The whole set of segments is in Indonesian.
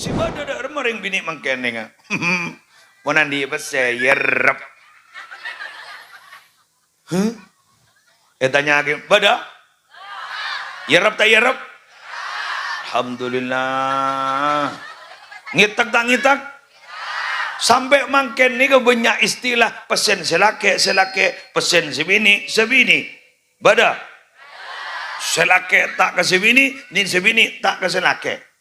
Si bada da remering bini mangkene nga. Monandi pese yerep. Huh? Tanya lagi, bada? Yerep tak yerep? Alhamdulillah. Ngitak tak ngitak? Sampai mangken ni banyak istilah pesen selake, pesen sebini. Bada? Selake tak ke sebini, ni sebini tak ke selake.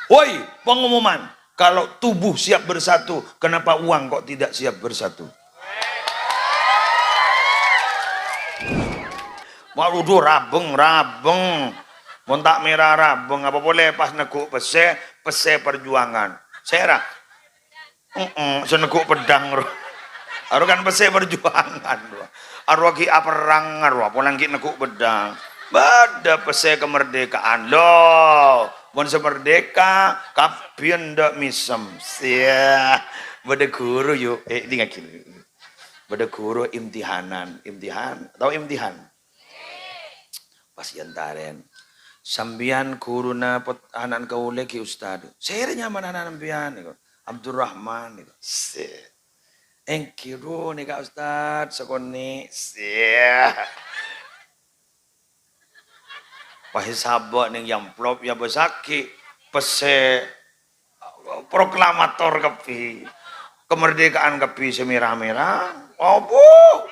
Woi, pengumuman. Kalau tubuh siap bersatu, kenapa uang kok tidak siap bersatu? Waduh, rabeng. Montak merah rabeng, apa boleh pas nekuk pese perjuangan. Saya seneguk pedang aru kan pese perjuangan aru ki perang aru apa lagi nekuk pedang bada pese kemerdekaan loh mon semerdeka kapien ndak misem sia bada guru yuk ini ngakil bada guru imtihan pas yantaren sambian guruna anak kaule ki ustad saya nyaman anak sambian Abdurrahman nih, engkiru nih kak Ustad, sekoni, pahit sabak nih yang plop ya besaki, pese proklamator kepi, kemerdekaan kepi semirah-mirah,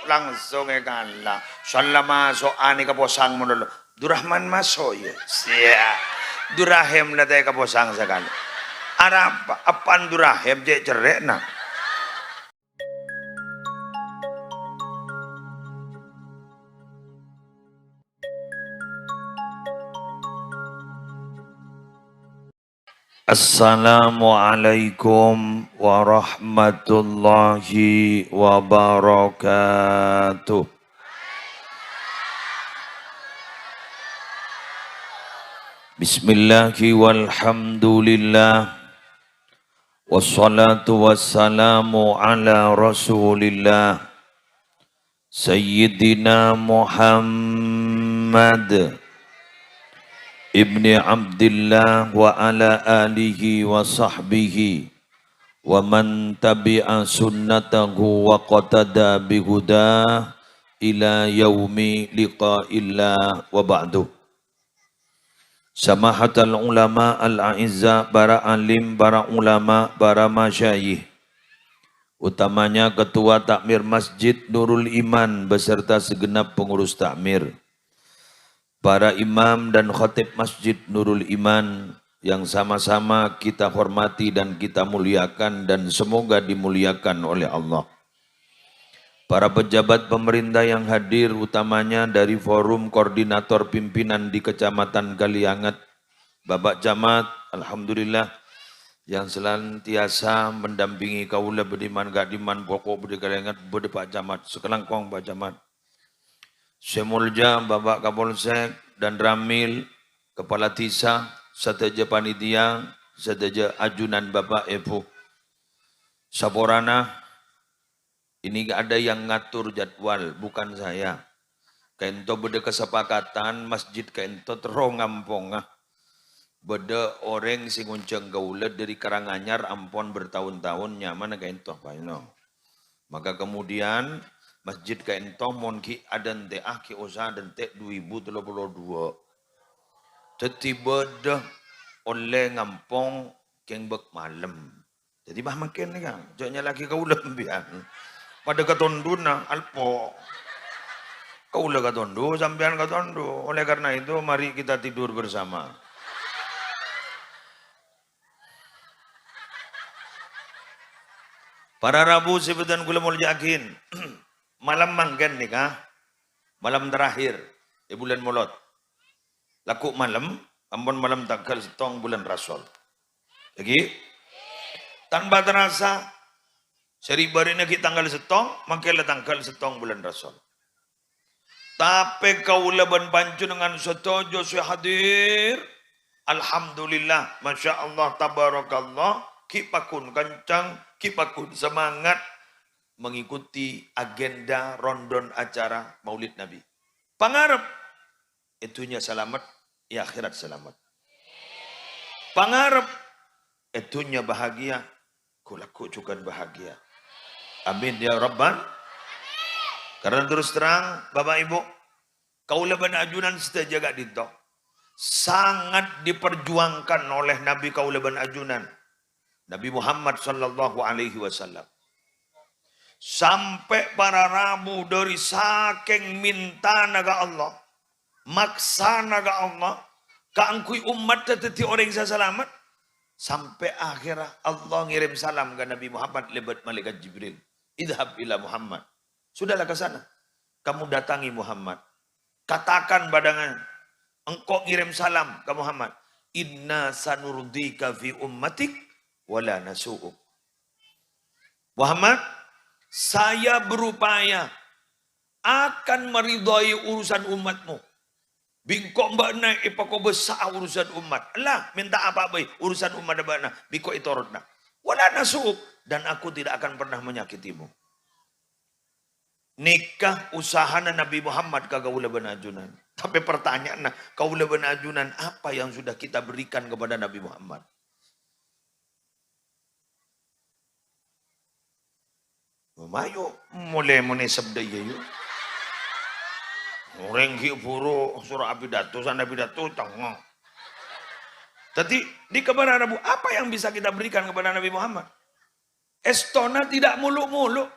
langsung lah, salah masuk ani keposang menulu, Durrahman masuk ya, Durahem latih keposang sekali. Arab apaan Durahem je cerek nak. Assalamualaikum warahmatullahi wabarakatuh. Bismillahi walhamdulillah. Wassalatu wassalamu ala rasulillah Sayyidina Muhammad ibni Abdillah wa ala alihi wa sahbihi wa man tabi'a sunnatahu wa qatada bihudah ila yaumi liqa'illah wa ba'du. Samahatul ulama al-a'izza, para alim, para ulama, para masyayikh, utamanya ketua takmir Masjid Nurul Iman beserta segenap pengurus takmir, para imam dan khatib Masjid Nurul Iman yang sama-sama kita hormati dan kita muliakan dan semoga dimuliakan oleh Allah. Para pejabat pemerintah yang hadir, utamanya dari Forum Koordinator Pimpinan di Kecamatan Kalianget, Bapak Camat, Alhamdulillah, yang senantiasa mendampingi kaula bediman gadiman pokok bedi Kalianget, bedi Pak Camat, sekelangkong Pak Camat. Semulja Bapak Kapolsek dan Ramil, Kepala Tisa, Seteja Panitia, Seteja Ajunan Bapak Epo, Saporana. Ini gak ada yang ngatur jadwal, bukan saya. Kaento beda kesepakatan masjid kaento terong ngampong. Beda orang sing unceng gaula dari Karanganyar ampon bertahun-tahun nyaman kaento paino. Maka kemudian masjid kaento monki adan te ki usaha dan te 2032. Teti beda oleh ngampong keng bek malam. Jadi bah makin kan, joknya lagi gaula bian. Pada ketonduna alpo kaulah ketondo sampean ketondo. Oleh karena itu mari kita tidur bersama. Para Rabu sebutan kula mul yakin malam manggan nikah malam terakhir di bulan Molot laku malam ampun malam tanggal setong bulan Rasul lagi tanpa terasa seri barina kita tanggal setong, makanya tanggal setong bulan Rasul. Tapi kaula ban pancu dengan setuju saya hadir. Alhamdulillah, Masya Allah, Tabarakallah, kipakun kencang, kipakun semangat mengikuti agenda rondon acara Maulid Nabi. Pangarep, itunya selamat, ya akhirat selamat. Pangarep, etunya bahagia, kulaku juga bahagia. Amin ya Rabban. Karena terus terang, Bapak Ibu, kaula ban ajunan setiap jaga dito. Sangat diperjuangkan oleh Nabi kaula ban ajunan. Nabi Muhammad sallallahu alaihi wasallam. Sampai para rabu dari saking minta naga Allah. Maksa naga Allah. Kaangkui umat teteti orang yang selamat. Sampai akhirnya Allah ngirim salam ke Nabi Muhammad lewat malaikat Jibril. Idhab ila Muhammad. Sudahlah ke sana. Kamu datangi Muhammad. Katakan badangan. Engkau ngirim salam ke Muhammad. Inna sanurdika fi ummatik wala nasu'uk. Muhammad, saya berupaya akan meridhai urusan umatmu. Bingkok mbak naik ipako besar urusan umat. Allah minta apa baik urusan umat mbak na. Bingkok itu rodna. Wala nasu'uk. Dan aku tidak akan pernah menyakitimu. Nikah usahana Nabi Muhammad ke kaula benajunan. Tapi pertanyaan kaula benajunan apa yang sudah kita berikan kepada Nabi Muhammad? Mayo mulai sabda yuk. Orang ki puro surah abidato sana abidato tengok. Tadi di kepada Nabi apa yang bisa kita berikan kepada Nabi Muhammad? Estona tidak muluk-muluk.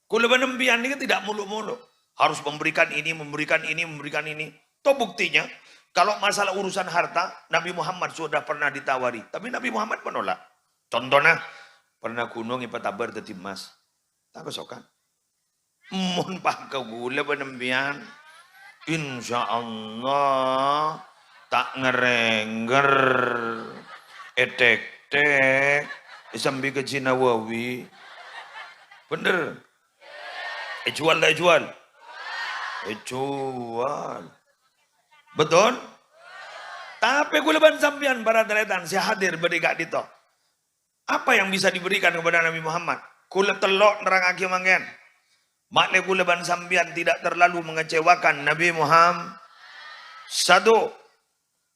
Kula benembian ini tidak muluk-muluk. Harus memberikan ini, memberikan ini, memberikan ini. Toh buktinya, kalau masalah urusan harta, Nabi Muhammad sudah pernah ditawari. Tapi Nabi Muhammad menolak. Contohnya, pernah gunung ipatabar tadi mas. Tak kesokan. Mohon pak kagula benembian. Insya Allah, tak ngerengger. Etek-tek. Sambil ke Jinawawi. Bener. Jual tak jual? Jual. Betul? Tapi kuleban sampian para teretan, saya hadir berdekak dito. Apa yang bisa diberikan kepada Nabi Muhammad? Kule telok nerangake manggen. Makle kuleban sampian tidak terlalu mengecewakan Nabi Muhammad. Satu,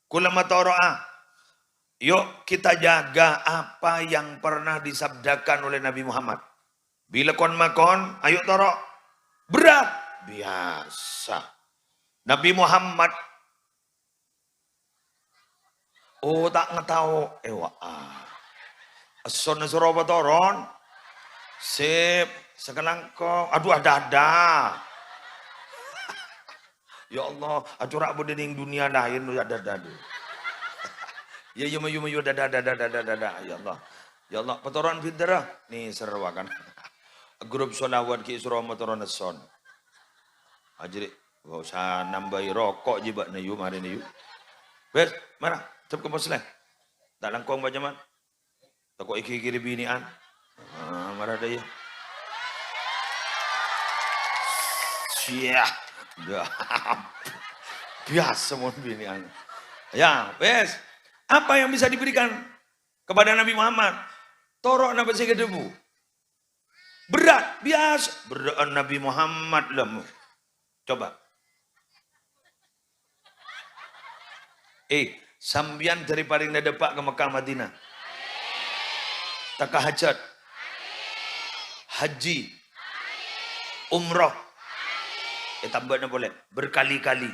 kule matoroa. Yuk kita jaga apa yang pernah disabdakan oleh Nabi Muhammad. Bila kon makon, ayo torok. Berat. Biasa. Nabi Muhammad. Oh tak ngetahu. Ason nasoroba toron. Sip. Sekarang kok. Aduh ada. Ya Allah. Aduh rak bedening dunia lain. Ada. Ya yumayu ada. Ya Allah. Ya Allah. Petoran fitrah. Nih serwakan. Grup solawat ki isra motoron son. Ajri, gak usah nambahi rokok jibak na yu mari na yu. Bes, mana? Cep ke posleh. Tak langkong ba jaman. Tako iki-kiri binian. Marah daya. Siap. Biasa mon binian. Ya, bes. Apa yang bisa diberikan kepada Nabi Muhammad? Torok na besi debu. Berat, biasa. Berat Nabi Muhammad lah. Coba. Sambian dari paling nadepak ke Mekah Madinah. Takah hajat. Haji. Umroh. Tambahnya boleh. Berkali-kali.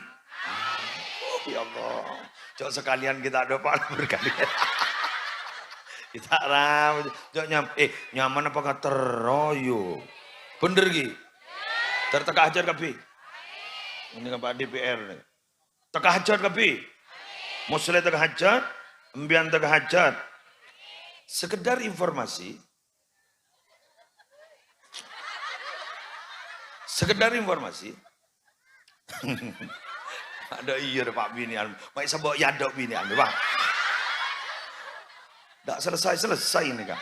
Ya Allah. Coba sekalian kita dapat berkali-kali. Kita ram, nyaman apa kata teroyo, bener gi, terteka hajar kapi, ini kan Pak DPR nih, teka hajar kapi, muslim teka hajar, embian teka hajar, sekedar informasi, ada iya Pak binian, baik sebab yadok binian, Pak. Tak selesai ini kan.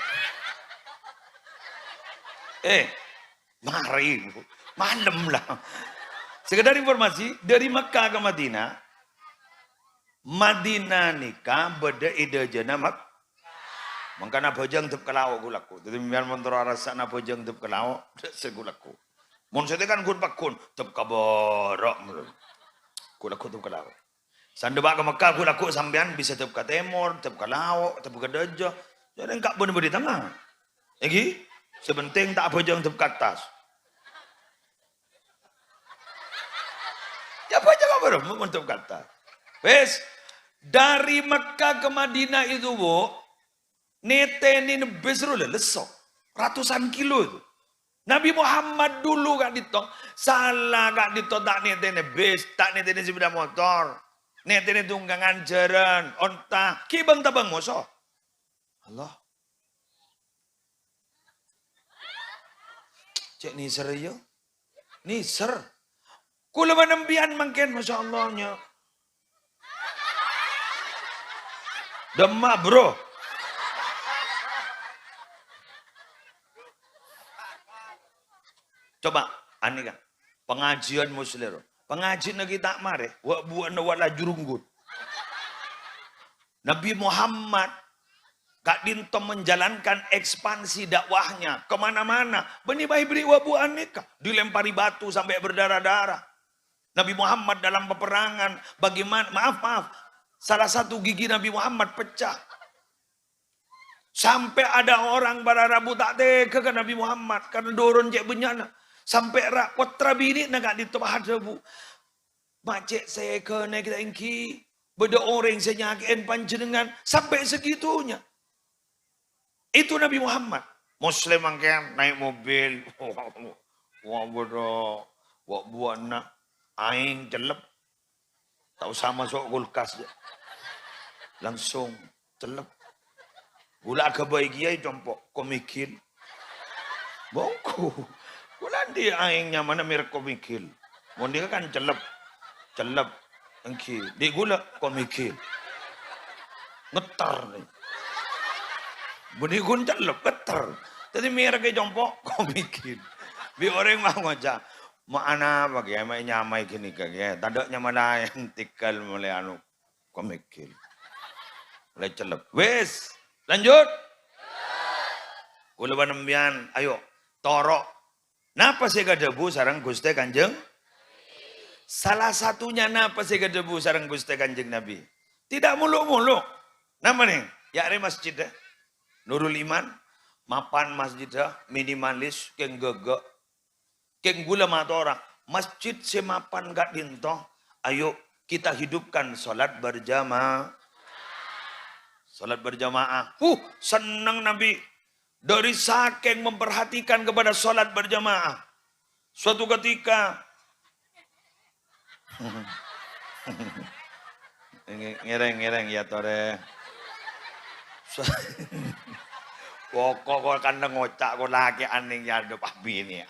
Mari. Malam lah. Sekedar informasi, dari Mekah ke Madinah. Madinah nikah beda ide jana mak. Mangkana bojang tep kelawak gulaku. Jadi biar mentera rasa na bojang tep kelawak segulaku. Mun sete kan kun pakun tep kaborok. Gulaku tep kelawak. Sandebak ke Mekah gulaku sampean bisa tep ke timur, tep ke laut, tep ke dojo. Jadi enggak bener-bener di tengah. Lagi, sebenting tak bojong tep atas. Ya bojong apa dong, untuk kata. Wes, dari Mekah ke Madinah itu bu, netenin besru lesok, ratusan kilo itu. Nabi Muhammad dulu gak ditok, salah gak ditok tak netene bus, tak netene sepeda motor, netene tunggangan jaran, onta, kibang tabang moso. Allah. Cek niser yo. Niser. Kula manembian mangken Masya Allahnya. Demak bro. Coba, ani kan. Pengajian muslim. Pengajian lagi tak mare. Wak buat wala jurunggut. Nabi Muhammad Kak Dinto menjalankan ekspansi dakwahnya kemana-mana. Beni bayi beri wabu aneka. Dilempari batu sampai berdarah-darah. Nabi Muhammad dalam peperangan. Bagaimana? Maaf. Salah satu gigi Nabi Muhammad pecah. Sampai ada orang bararabu tak tega ke Nabi Muhammad. Karena dorong cek benyana. Sampai rak kotra bini na Kak Dinto hadabu. Macet saya kena kita ingki. Beda orang saya nyakiin panjenengan. Sampai segitunya. Itu Nabi Muhammad. Muslim angkat naik mobil. Wah bodoh. Wah buat nak. Aing celep. Tak usah masuk kulkas. Langsung celep. Gula ke bayi kiai jompok. Komikil. Bongku. Gula di aingnya mana merek komikil. Mau dia kan celep. Celep. Engki. Di gula komikil. Ngetar nih. Buni gun celep keter. Jadi mereka jompok kau bikin. Bi orang mau ngajak. Mana bagi emang nyamai gini kaya. Tadaknya mana yang tikal mulai anu kau mikir. Mulai celep. Wes lanjut. Kula panembian ayo torok. Napa sih debu sarang Gusti Kanjeng? Salah satunya napa sih debu sarang Gusti Kanjeng Nabi? Tidak muluk-muluk. Nama nih ya ada masjid deh. Nurul Iman, mapan masjid minimalis, keng gegek, keng gula mata orang. Masjid semapan gak dinto, ayo kita hidupkan sholat berjamaah. Sholat berjamaah. Senang Nabi. Dari saking memperhatikan kepada sholat berjamaah. Suatu ketika. Ngereng ya tore. Pokok kandang ngocak ko lagi aning yado pabi ini.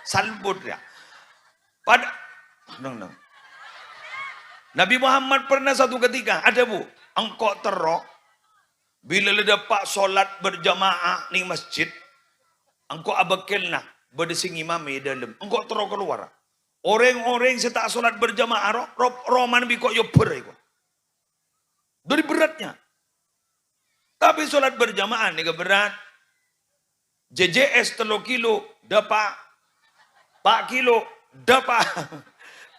Salbut ya. Pada Nabi Muhammad pernah satu ketika ada bu, engkau terok bila ledapak solat berjamaah di masjid, engkau abakelna berdesing imam di dalam, engkau terok keluar. Orang-orang setak solat berjamaah roman biko yo berai ko. Dari beratnya. Tapi sholat berjamaah ini berat. JJS 3 kilo dapat 4 kilo dapat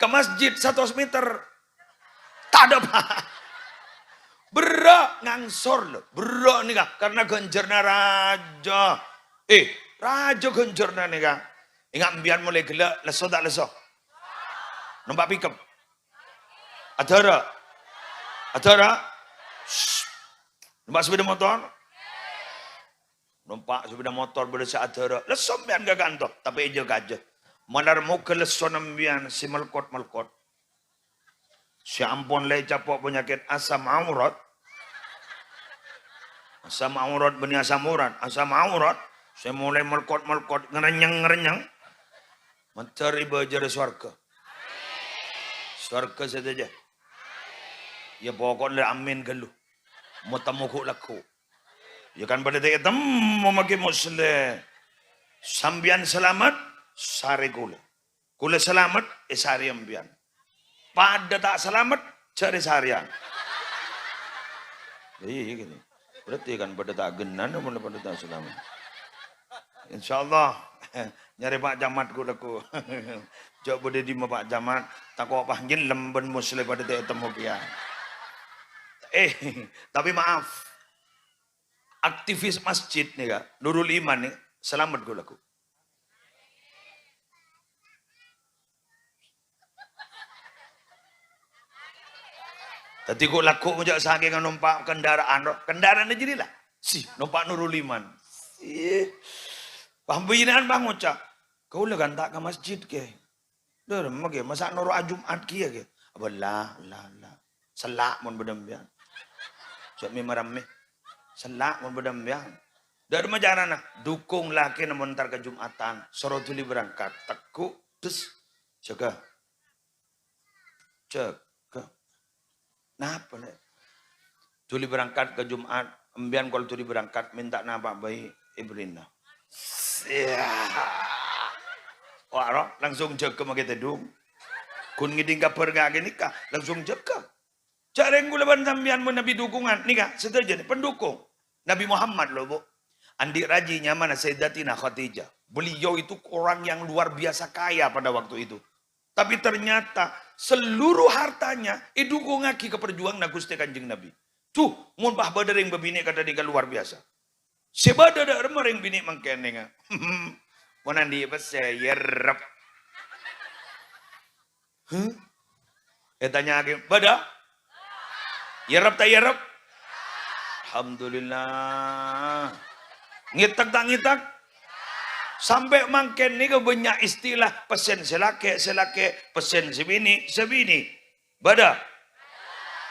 ke masjid 100 meter tak dapat. Berat ngangsor loh. Berat nih kak. Karena genjerna raja. Raja genjerna nih kak. Ingat biar mulai gelap. Leso tak leso. Nampak pikap. Adara. Nampak sepeda motor? Nampak sepeda motor berdesa adara. Lesom bian gak gantok. Tapi aja gajah. Malar mau ke leson ambian si melkot. Si ampun leh capok penyakit asam aurat. Asam aurat benih asam urat. Asam aurat. Saya mulai melkot. Ngerenyang. Mencari bajar surga. Surga saja. Ya pokoknya amin galuh. Mau tamuku laku. Ya kan pada kita memakai muslim. Sambian selamat, sari kule. Kule selamat, sari ambian. Pada tak selamat, cari sarian. Iya gini. Berarti kan pada tak genan, pada tak selamat. InsyaAllah, nyari Pak Jamat kulaku. Coba boleh di Pak Jamat. Tak kau panggil lemben muslim pada tak temu pian. Tapi maaf. aktivis masjid nih kak, Nurul Iman nih, selamat gue laku. Tadi gue laku ngejak saking numpak kendaraan aja lah. Si numpak Nurul Iman. Pambinaan bang ngucap. Kau lah gantak ke masjid ke. Dah mage masa nuru Jumat kia ke. Abalah lah. Selak mun bedembian. Cak mi marame. Selak mun bedembian. Dari majarana dukung laki namun ntar ke Jumatan. Sorotuli berangkat. Tekuk terus jaga. Napa nih? Tuli berangkat ke Jumat, embian kalau tuli berangkat minta napa bayi Ibrina. Wah, langsung jaga makita dong. Kun ngiding ka perga gini kah, langsung jaga. Jareng gula ban sambian mo nabi dukungan, nika setuju nih pendukung Nabi Muhammad loh bu. Andi rajinya mana Sayyidatina Khadijah. Beliau itu orang yang luar biasa kaya pada waktu itu. Tapi ternyata seluruh hartanya idukung ngaki ke perjuangan Gusti Kanjeng Nabi. Tuh, mun bah badar yang babine kata dia luar biasa. Sebada ada remering bini mangkene nga. Monan di pas yerep. Tanya lagi, bada? Yerep tak yerep? Alhamdulillah. Ngitak tak ngitak? Sampai mangken ni ke banyak istilah pesen selake, pesen sebini. Bada?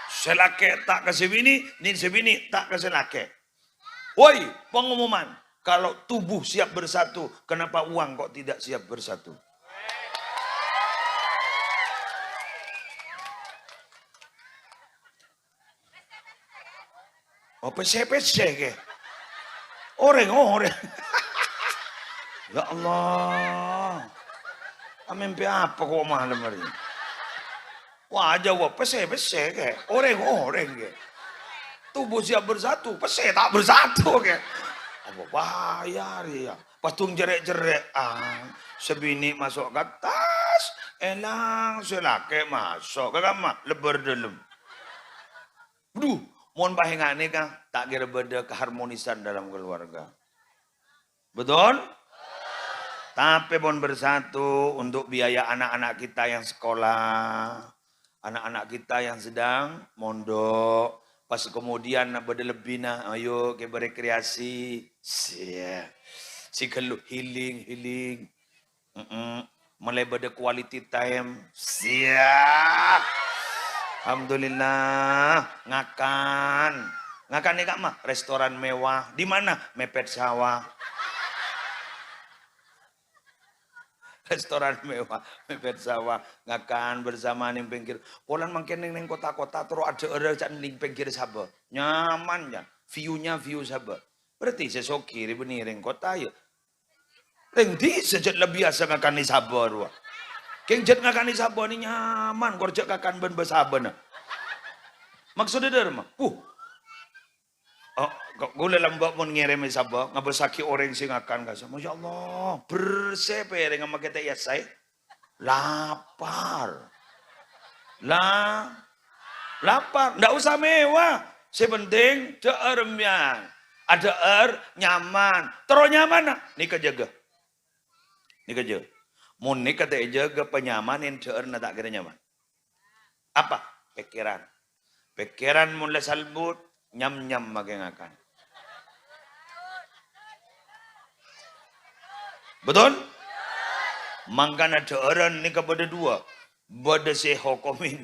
Selake tak ke sebini, ni sebini tak ke selake. Woi, pengumuman. Kalau tubuh siap bersatu, kenapa uang kok tidak siap bersatu? Oh, pese ke? Orang. Ya Allah. Mimpi apa kok malam hari? Wah, jawab pese ke. Orang ke. Tubuh siap bersatu, pese tak bersatu ke. Apa bayar ya? Patung jerek-jerek. Sebini masuk ke atas. Elang selake masuk ke kamar. Lebar dalam. Duh, mohon bahingane kah? Tak kira beda keharmonisan dalam keluarga. Betul? Tapi pun bersatu untuk biaya anak-anak kita yang sekolah, anak-anak kita yang sedang mondok, pas kemudian beda lebih ayo ke berekreasi, si kelu healing, mulai beda quality time, siap, alhamdulillah, ngakan nih kak mah restoran mewah, di mana mepet sawah. Restoran mewah, mepet sawah, ngakan bersama ning pinggir. Polan mangken ning kota-kota terus ada cak ning pinggir sabo. Nyaman ya, view sabo. Berarti sesok kiri benih ring kota ya. Ring di sejak lebih biasa ngakan ni sabo ruah. Keng jet ngakan ni sabo ni nyaman, korjak ngakan ben besaben. Maksudnya dari mah, gula lambak pun ngirim sabah, ngabasaki orang sing akan kasih. Masya Allah, bersih piring sama kita ya saya. Lapar. Lapar. Nggak usah mewah. Sepenting ceermian. Ada nyaman. Terus nyaman. Nika jaga. Mun nika tak jaga penyamanin ceer na tak kira nyaman. Apa? Pikiran mun salbut. Nyam magengakan. Betul? Mangkana ceeran ni kepada dua. Bada se hukumin.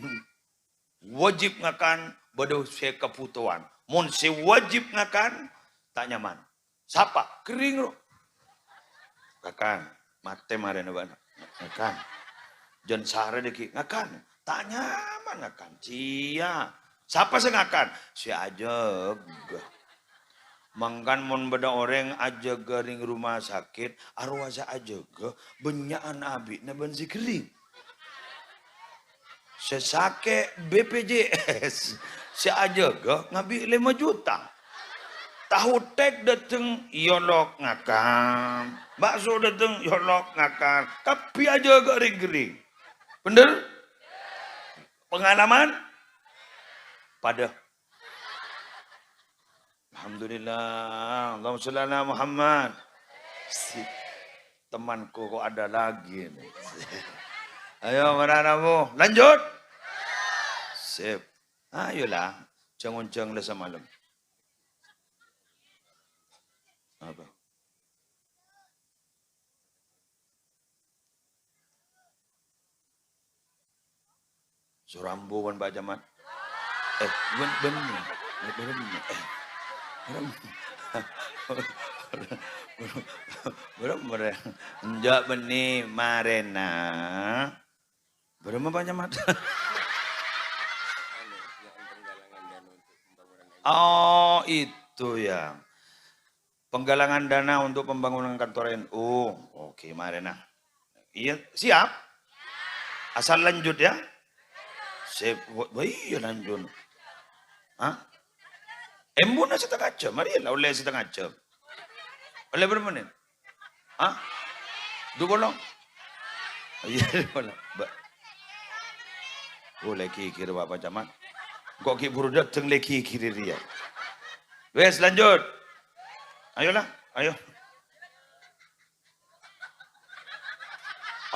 Wajib ngakan, bada se keputuan. Mun se wajib ngakan, tak nyaman. Siapa? Kering lo. Ngakan. Mate mare na bana. Ngakan. Jan sare deki ngakan. Tak nyaman ngakan. Cia. Siapa sih ngakan? Si ajeg. Mangkan mon beda orang ajeg ring rumah sakit, arwasa ajeg benyaan abi na bensi kering. Sesake BPJS, si ajeg ngabi 5 juta. Tahu tek dateng yolok ngakan, bakso dateng yolok ngakan, tapi ajeg ring. Bener? Pengalaman? Pada Alhamdulillah. Allahumma sholli ala Muhammad. Si temanku kok ada lagi nih. Ayo mana anakmu? Lanjut. Sip. Ayolah. Jangan-jangan lah semalam. Apa? Surambu kan Pak Jamat. Benar. Benar. Enjak benih marena. Berapa Pak Jamat? Oh itu ya. Penggalangan dana untuk pembangunan kantor NU. Oke marena. Iya siap. Asal lanjut ya. Sip. Iya lanjut. Hah? Embun setengah jam. Mari lah oleh setengah jam. Oleh berapa menit? Hah? 20? Iya 20. Oh lagi kira Bapak Camat. Kok ki buru dateng lagi kiri dia. Wes lanjut. Ayolah, ayo.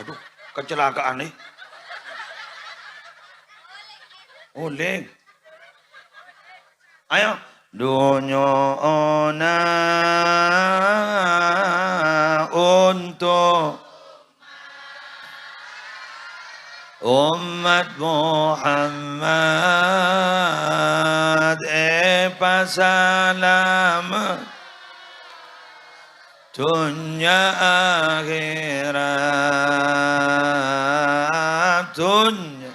Aduh, kecelakaan nih. Oleh. Ayo. Dunya ona untuk umat Muhammad pasalam dunya akhirat dunya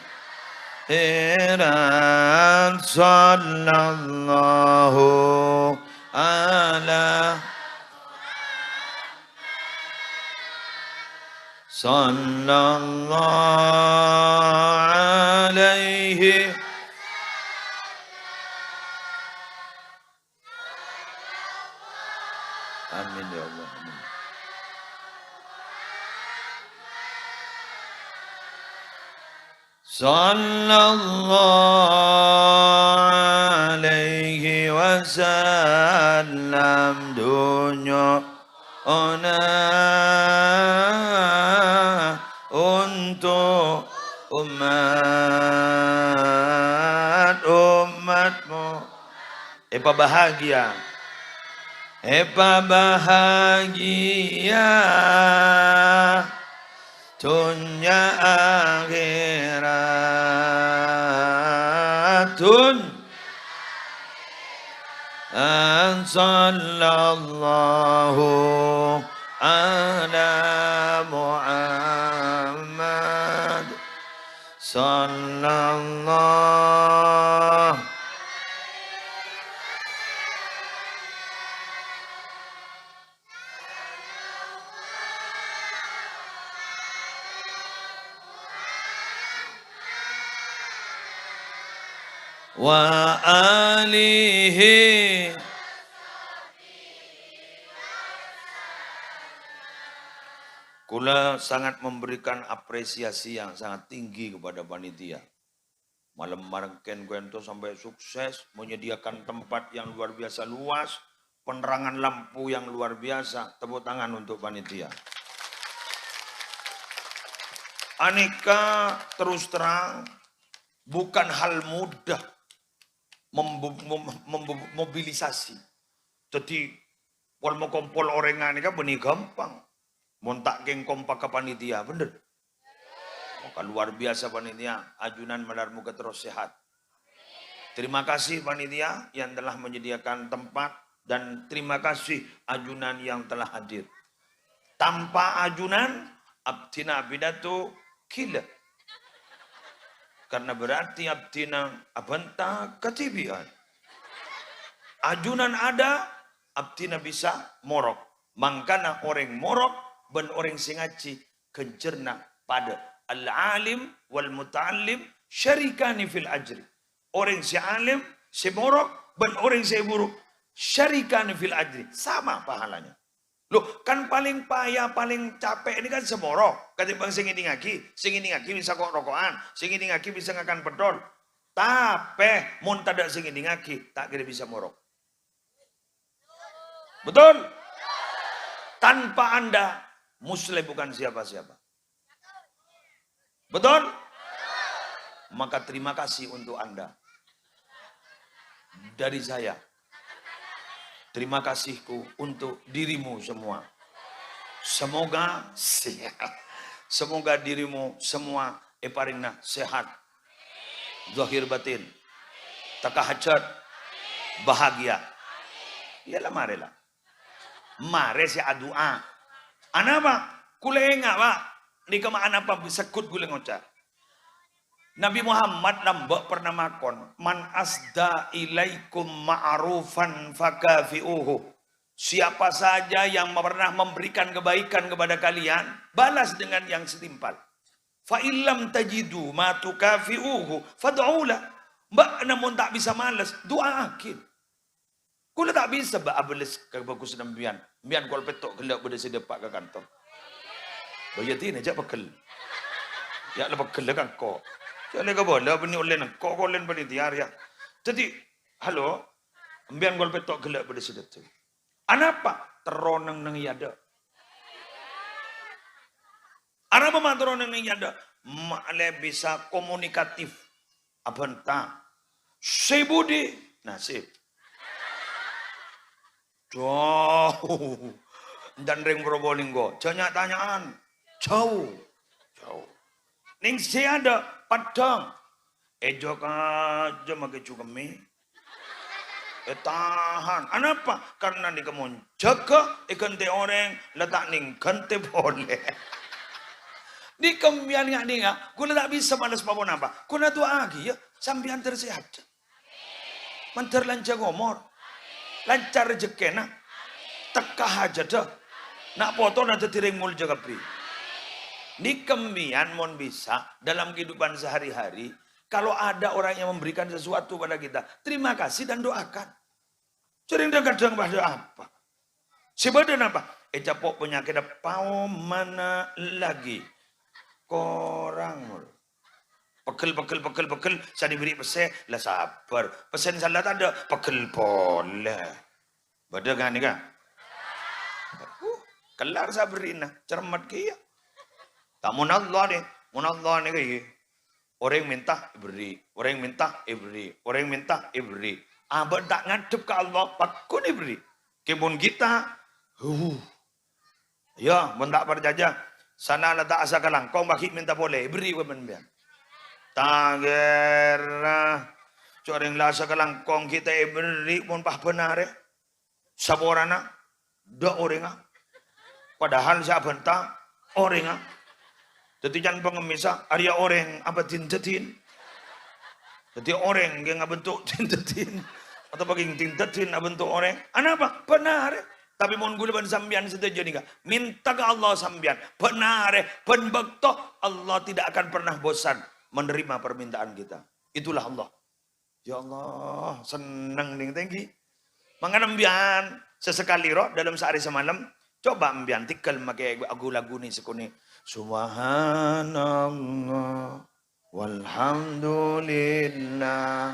akhirat sallallahu ala sallallahu alaihi amin ya Allah amin. Sallallahu alaihi wasallam dunya ona untuk umatmu bahagia bahagia dunya akhirat sallallahu ala Muhammad sallallahu wa alihi Kula sangat memberikan apresiasi yang sangat tinggi kepada panitia. Malam Marengken Gwento sampai sukses, menyediakan tempat yang luar biasa luas, penerangan lampu yang luar biasa. Tepuk tangan untuk panitia. Aneka terus terang, bukan hal mudah memobilisasi. Jadi, wal mau kompol orengan ini kan benih gampang. Montak geng kompak ke panitia, bener. Maka luar biasa panitia, ajunan Medarmuka terus sehat. Terima kasih panitia yang telah menyediakan tempat dan terima kasih ajunan yang telah hadir. Tanpa ajunan, abdina abidatu kila. Karena berarti abdina abanta katibian. Ajunan ada, abdina bisa morok. Mangkana orang morok, ben orang singaci kencerna pada al-alim wal muta'allim syarikani fil ajri. Orang si alim, si morok, ben orang si buruk syarikani fil ajri. Sama pahalanya. Loh, kan paling payah, paling capek ini kan semorok. Ketimbang sing ini ngaki bisa kok rokokan, sing ini ngaki bisa ngakan pedol. Tapi mun tadak sing ini ngaki, tak kira bisa morok. Betul? Tanpa Anda, Muslim bukan siapa-siapa. Betul? Maka terima kasih untuk Anda. Dari saya. Terima kasihku untuk dirimu semua. Semoga dirimu semua eparingna sehat. Zahir batin. Takahajat. Bahagia. Iyalah marilah. Mare si adua. Anapa? Kulenga pak. Di kemaan apa sekut guleng oca. Nabi Muhammad nambah pernah makon. Man asda ilaikum ma'rufan fakafi'uhu. Siapa saja yang pernah memberikan kebaikan kepada kalian, balas dengan yang setimpal. Fa illam tajidu ma tukafi'uhu fad'ulah. Mbak namun tak bisa malas, doa akhir. Kula tak bisa ba abeles ke bagus nambian. Mbian kol petok gelak pada sedepak ke kantong. Bayatin aja pekel. Ya la pekel kan kok. Jale ka bola bani olen kok olen bani tiar ya. Jadi halo mbian kol petok gelak pada sedepak. Anapa teroneng nang yada. Anapa ma teroneng nang yada? Male bisa komunikatif. Abanta. Sebudi nasib. Jauh. Dan ring Probolinggo. Banyak tanyaan. Jauh. Ning si ada Padang. Ejok aja make cukemi. Tahan. Anapa? Karena di kamu jaga ikan te orang letak ning kante boleh. Di kembian nggak nih nggak? Kuna tak bisa malas pabon apa? Kuna doa lagi ya. Sambian tersehat. Mantar lancar ngomor. Lancar rezeki nak. Tekah aja dah. Nak foto nanti tiring mul jaga pri. Ni kembian mon bisa dalam kehidupan sehari-hari. Kalau ada orang yang memberikan sesuatu pada kita, terima kasih dan doakan. Sering kadang pada apa? Sebadan apa? Capok penyakit pau mana lagi? Korang mul. Pekel. Saya diberi pesen, lah sabar. Pesen salah tak ada, pekel boleh. Bada kan ni kan? Kelar sabarin lah, cermat kaya. Tak munallah ni kaya. Orang minta beri, orang minta beri, orang minta beri. Abang tak ngadep ke Allah, pakun beri. Kebun kita, ya, mun tak berjajah. Sana letak asa kalangkong, bagi minta boleh, beri ke benbian. Tangerah. Coreng lasa kalangkong kita beri pun pah benar. Saborana. Dua orang. Padahal saya bentang orang. Jadi jangan pengemisah. Ada orang apa tintetin. Jadi orang yang bentuk tintetin. Atau bagi tintetin bentuk orang. Apa? Benar. Tapi mohon gula ban sambian setuju nih. Minta ke Allah sambian. Benar. Penbekto Allah tidak akan pernah bosan menerima permintaan kita. Itulah Allah. Ya Allah, senang nih tinggi. Mengenambian sesekali roh dalam sehari semalam. Coba ambian tikal makai lagu nih sekuni. Subhanallah walhamdulillah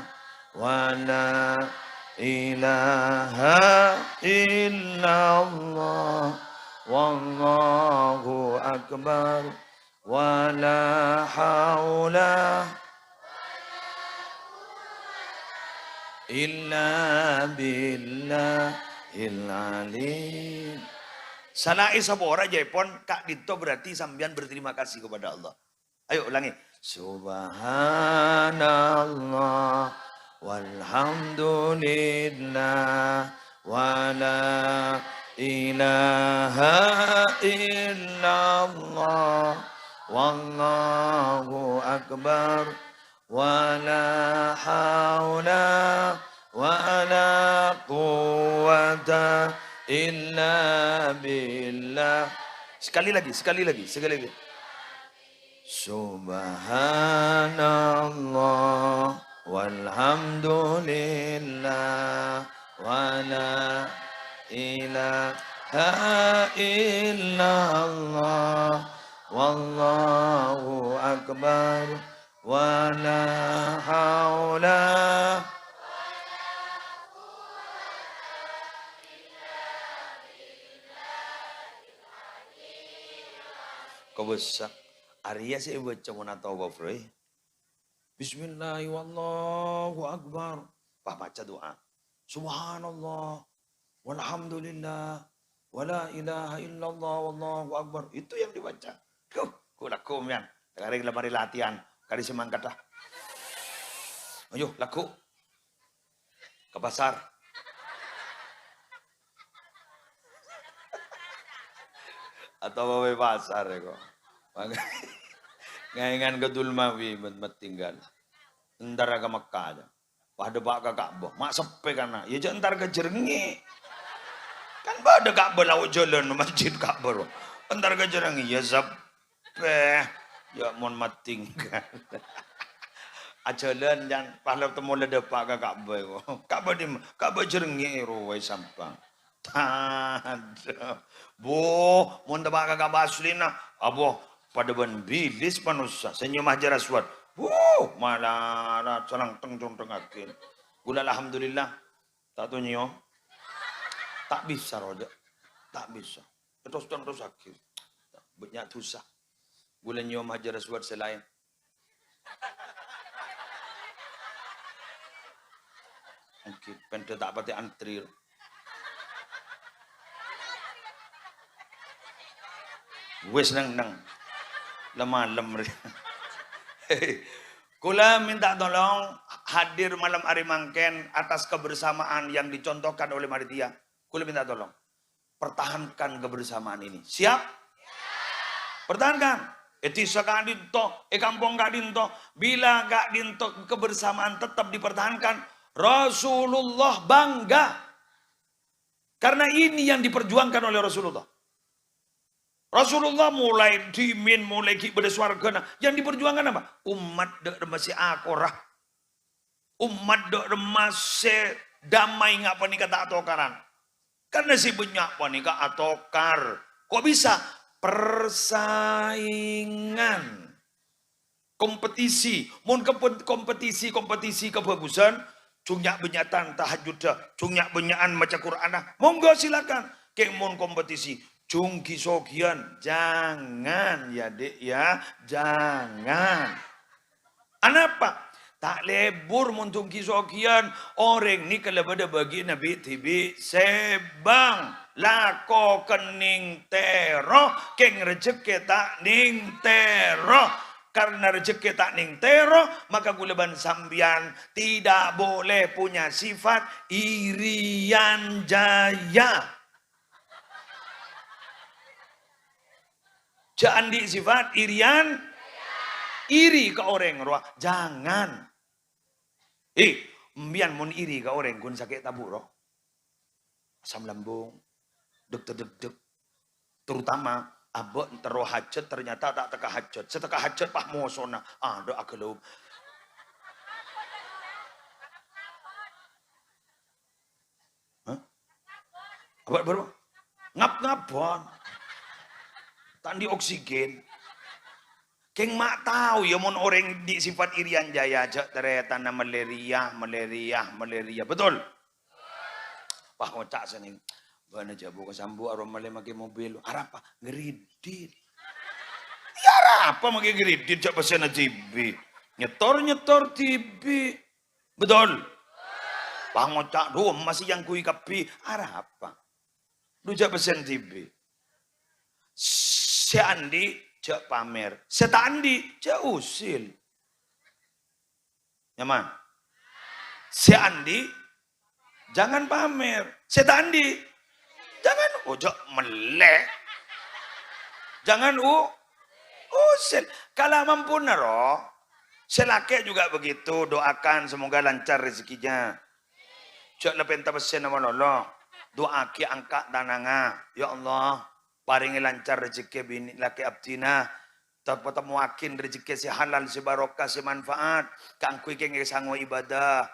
wala ilaha illallah wallahu akbar. Wala haula illa billahil alim. Salai sabora Jepon kak dito berarti sambian berterima kasih kepada Allah. Ayo ulangi. Subhanallah walhamdulillah wala ilaha illallah. Wallahu akbar wala haula wala quwwata illa billah. Sekali lagi. Subhanallah walhamdulillah wala ilaha illallah. Wallahu akbar wala haula Kebesak. Arya sih baca munatawaf bro. Bismillahirrahmanirrahim. Pak baca doa. Subhanallah. Walhamdulillah. Wala ilaha illallah wallahu akbar. Itu yang dibaca. Laku yan. Kali lemari latihan. Kali semangat lah. Ayo laku. Ke pasar. Atau bawa pasar ya kok. Ngaingan ke Dulmawi tinggal. Entar ke Mekah aja. Pada bak ke Ka'bah. Mak sepe karena. Ya jangan entar ke Jerengi. Kan pada Ka'bah laut jalan masjid Ka'bah. Entar ke Jerengi. Ya sepe. Ya mohon mat tinggal. Ajalan dan pahala temu ledepak ke Ka'bah. Ka'bah Jerengi ruwai sampang. Tada. Bo, mohon tebak ke Ka'bah asli nah. Abo, pada ban bilis panusa. Senyum aja raswat. Malah calang teng akin. Gula alhamdulillah. Tak tu nyo. Tak bisa roda. Tak bisa. Terus akhir. Banyak susah. Gula nyo aja raswat selain. Oke, pente tak pati antri. Wes nang lemah. Kula minta tolong hadir malam hari mangken atas kebersamaan yang dicontohkan oleh Maritia. Kula minta tolong pertahankan kebersamaan ini. Siap? Pertahankan. Etisa gak dinto, kampung gak dinto. Bila gak dinto kebersamaan tetap dipertahankan. Rasulullah bangga. Karena ini yang diperjuangkan oleh Rasulullah. Rasulullah mulai dimin, mulai pada swarga. Yang diperjuangkan apa? Umat dek masih akorah. Umat dek masih damai ngapa nih kata atokaran. Karena si banyak apa nih kata atokar. Kok bisa? Persaingan. Kompetisi. Mun kompetisi kebagusan. Cunyak benyatan tahajud. Cunyak benyakan baca Quran. Monggo silakan. Keng mun kompetisi. Cungki sogian, jangan ya dek ya, jangan. Kenapa? Tak lebur muntungki sogian, orang ni kalau pada bagi Nabi tibi sebang lako kening tero, keng rezeki tak ning tero. Karena rezeki tak ning tero, maka guleban sambian tidak boleh punya sifat irian jaya. Jangan di sifat irian, iri ke orang roh. Jangan. Mbian mun iri ke orang kun sakit tabur roh. Asam lambung, deg. Terutama abot teroh hajat ternyata tak teka hajat. Seteka hajat pah mosona. Doa kelub. Abot baru ngap-ngapon. Tandi oksigen. Keng mak tahu ya mon orang di sifat irian jaya aja ternyata na malaria. Betul? Pak ngocak sening. Bana jabu kesambu arom male make mobil. Arapa ngeridit. Ya arapa make ngeridit jak pesen TV. Nyetor TV. Betul? Pak ngocak do masih yang kui kapi. Arapa. Du jak pesen TV. Si Andi cek pamer, si Andi cek usil. Nyaman? Si Andi jangan pamer, si Andi jangan ojok melek, jangan usil. Kalau mampu naro, si laki juga begitu, doakan semoga lancar rezekinya. Cek lepen tapesen nama Allah, doa ki angkat dananga, ya Allah. Paringi lancar rezeki bini laki abdina. Tetemu akin rezeki si halal, si barokah, si manfaat. Kangkui kenge sangwa ibadah.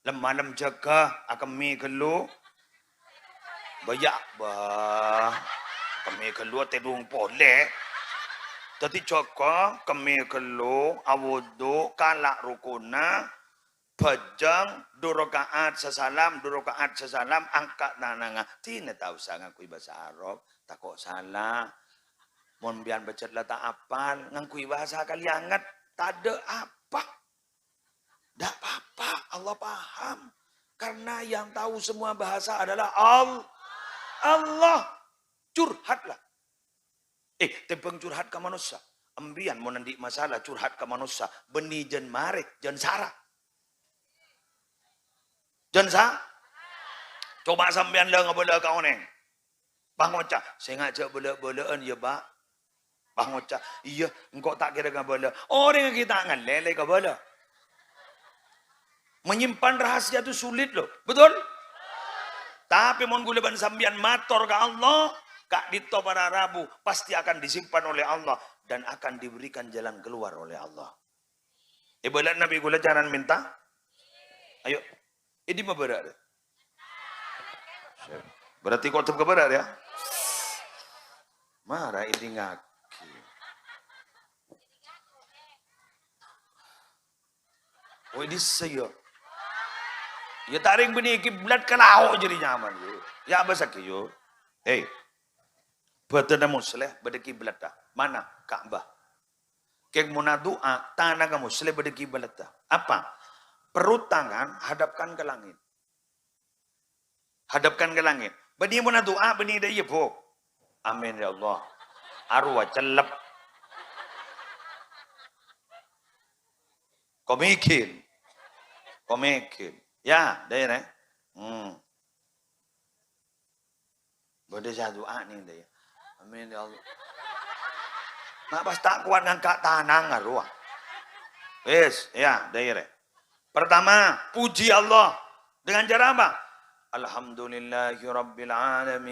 Lem jaga akemi kelu. Bayak bah. Kemi kelu tedung pole. Tadi jaga kemi kelu awudu kalak rukuna. Pajang durokaat sesalam angkat nananga. Tina tahu sangat kui bahasa Arab. Tak kok salah. Mon bian becet lah tak apal, ngangkui bahasa kaliangat, tak ada apa. Tak apa-apa, Allah paham. Karena yang tahu semua bahasa adalah Allah. Curhatlah. Tepeng curhat ke manusia. Ambian mau nanti masalah curhat ke manusia. Beni jen marik, jen sarah. Jen sah. Coba sampean lah ngebela kau neng. Bang Oca, saya ngajak bela-belaan ya pak. Bang Oca, iya, engkau tak kira ngebela. Orang kita ngelele ngebela. Menyimpan rahasia itu sulit loh, betul? Tapi mon guleban sambian mator ke Allah, kak dito para Rabu pasti akan disimpan oleh Allah dan akan diberikan jalan keluar oleh Allah. Ibarat Nabi gula jangan minta. Ayo, ini mah berat. Berarti kau tetap berat ya? Marah ini ngaki. Oh ini saya. Ya taring benih kiblat kalau jadi nyaman. Ya apa sakit yo? Betulnya muslim pada kiblat dah. Mana Ka'bah? Kek muna doa tanah kamu muslim pada kiblat dah. Apa? Perut tangan hadapkan ke langit. Hadapkan ke langit. Benih muna doa benih dah iya po. Amin ya Allah. Arwah celep. Kau mikir. Ya, dah ya. Bode satu nih dah. Amin ya Allah. Nak pas tak kuat ngangkat tanang arwah. Wes, ya, dah ya. Pertama, puji Allah dengan cara apa? Alhamdulillahirabbil alamin.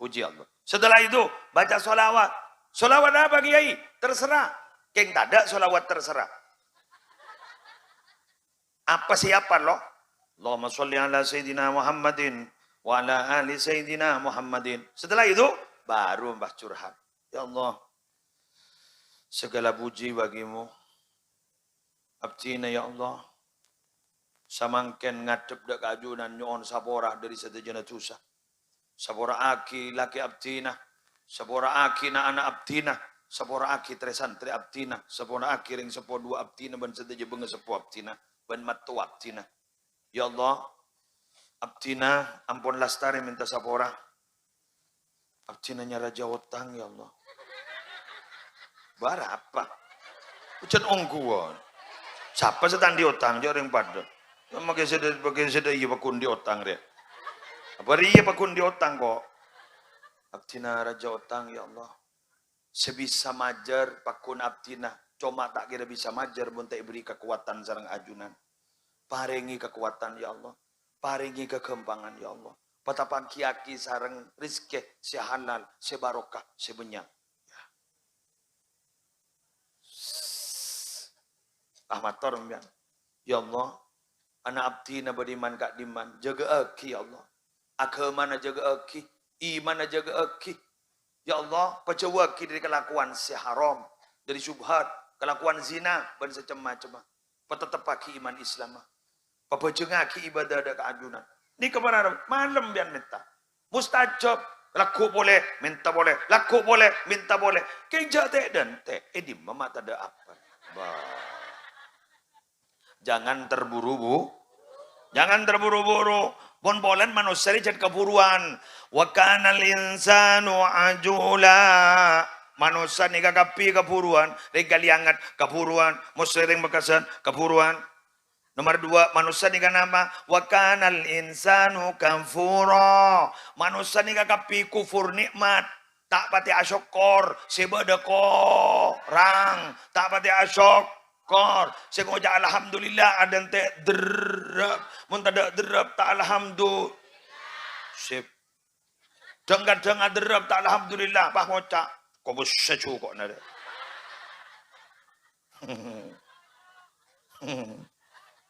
Puji Allah. Setelah itu baca sholawat. Sholawat apa Kiai? Terserah. Keng tak ada sholawat terserah. Apa siapa loh? Allahumma sholli ala Sayyidina Muhammadin wa ala ali Sayyidina Muhammadin. Setelah itu baru mbah curhat. Ya Allah, segala puji bagimu. Abdina ya Allah. Samangken ngadep dak kajunan nyon saborah dari sedejana susah. Sabora aki laki abdina. Sabora aki na anak abdina. Sabora aki tresan tre abdina. Sabora aki ring sepo dua abdina ban sedeje benga sepo abdina. Ban matu abdina. Ya Allah, abdina ampun lastari minta sapora. Abdina nya raja utang ya Allah. Bara apa? Ucan ongkuan. Siapa setan di utang joreng pada. Makai seda iya pakun di utang dia. Apa iya pakun di utang kok? Abdina raja utang ya Allah. Sebisa majar pakun abdina. Cuma tak kira bisa majar pun tak beri kekuatan sarang ajunan. Paringi kekuatan ya Allah. Paringi kekembangan ya Allah. Patapan kiaki sarang rizki si halal, si barokah, si benyak. Ya. Ahmad Tormian. Ya Allah. Anak abdina beriman kak diman. Jaga aki ya Allah. Agamana jaga aki. Imana jaga aki. Ya Allah. Pacawa aki dari kelakuan si haram. Dari syubhat. Kelakuan zina, dan secema-cema. Patetepaki iman Islam. Papajengaki ibadah ada keadunan. Ini kemana? Malam biar minta. Mustajab. Laku boleh, minta boleh. Laku boleh, minta boleh. Keja teh dan teh. Di mama tak ada apa. Jangan terburu-buru. Jangan terburu-buru. Bon-bolan manusia jadi keburuan. Wa kanal insanu ajula. Manusia ni kakapi keburuan, regali angat keburuan, musering bekasan keburuan. Nomor 2, manusia ni kanama wakanal insanu kafura. Manusia ni kakapi kufur nikmat, tak pati asyokor, sebada korang, tak pati asyokor. Sengoja alhamdulillah ada ente derap, mun tak derap tak alhamdulillah. Sip. Dengar derap tak alhamdulillah, bah ngocak. Kau bisa cukup nada.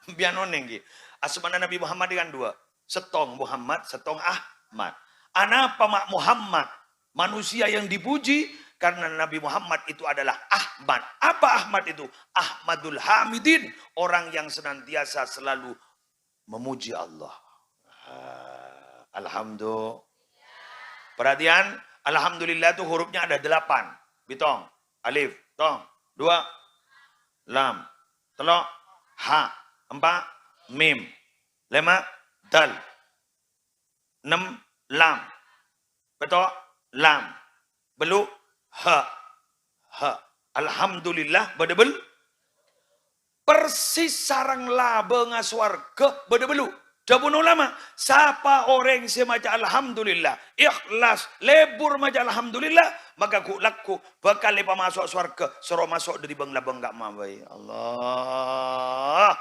Biar nonenggi. Asmana Nabi Muhammad dengan 2. Setong Muhammad, setong Ahmad. Anapa mak Muhammad? Manusia yang dipuji karena Nabi Muhammad itu adalah Ahmad. Apa Ahmad itu? Ahmadul Hamidin. Orang yang senantiasa selalu memuji Allah. Alhamdulillah. Perhatian. Alhamdulillah itu hurufnya ada 8. Bitong, alif, tong, 2, lam, telok, ha, 4, mim, 5, dal, 6, lam, betul, lam, belu, ha, ha. Alhamdulillah, bedebel, persis sarang laba ngaswarga, bedebelu. Jabun ulama, siapa orang yang maca alhamdulillah, ikhlas, lebur maca alhamdulillah, maka ku laku bakal lepa masuk surga, suruh masuk dari bang-labang gak mabai. Allah.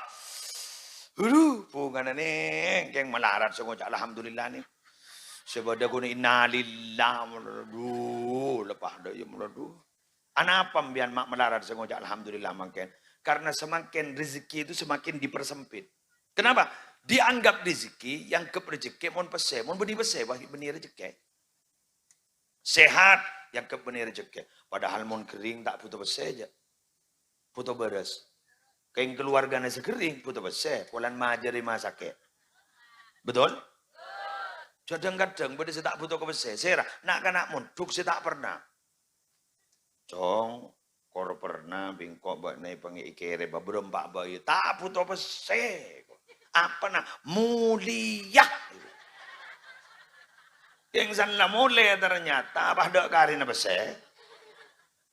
Pungan ni, keng melarat saya maca alhamdulillah ni. Sebab aku ni innalillah, lepas dah ya meladu. Anapa mbian mak melarat saya maca alhamdulillah makin? Karena semakin rezeki itu semakin dipersempit. Kenapa? Dianggap rezeki yang ke rezeki mon pese, mon benih pese wah benih rezeki. Sehat yang ke benih rezeki. Padahal mon kering tak putus pese aja. Putus beres. Kain keluarganya sekering putus pese, polan majari masake. Betul? Kadang-kadang beda saya tak putus pese. Serah nak kanak mon duk saya tak pernah. Cong kor pernah bingkok bak nai pangi ikere ba berempak bayi tak putus pese. Apa nah mulia yang sana mulia ternyata pada karina bese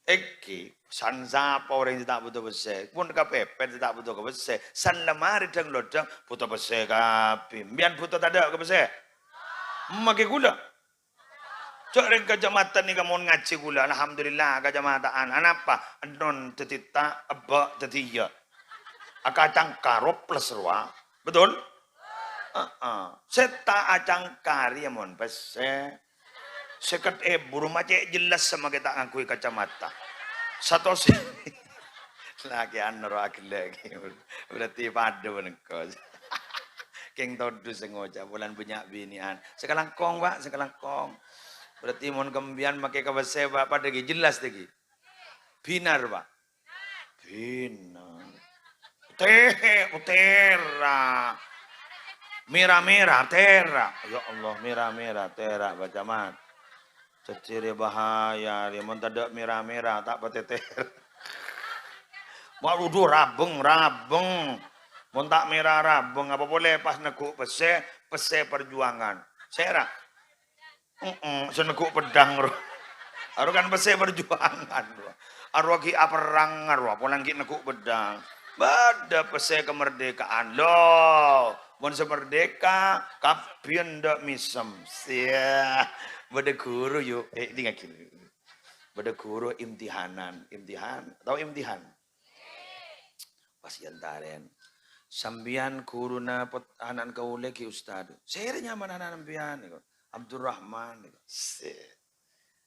eki san sapa orang tidak butuh bese pun kepepet tidak butuh bese san lemari deng lodang butuh bese kapi bian butuh tada ke bese make gula cok reng kecamatan ni kamu ngaji gula alhamdulillah kecamatan anapa non tetita abba tetiya akacang karo plus ruah. Betul? Seta acang kari mon pese. Seket burung macet jelas sama kita ngakui kacamata. Satu sih. Lagi anro akil lagi. Berarti padu nengko. Keng todu sengoja bulan banyak binian. Sekarang kong pak, sekarang kong. Berarti mon kembian make kabase pak pada jelas lagi. Binar pak. Binar. Utera. Merah-merah, tera. Ya Allah, merah-merah, tera. Baca mat. Ceciri bahaya. Dia mendadak merah-merah, tak peteter. Waduh, rabeng. Montak merah, rabeng. Apa boleh pas neguk pese perjuangan. Sera. Seneguk pedang. Aru kan pese perjuangan. Aru lagi perang. Aru lagi neguk pedang. Pada pese kemerdekaan loh, bon semerdeka kapian dak misem sia bade guru yuk ini ngakil bade guru imtihan tahu imtihan pasien taren sambian guruna anak kaule ki ustad saya nyaman anak sambian Abdurrahman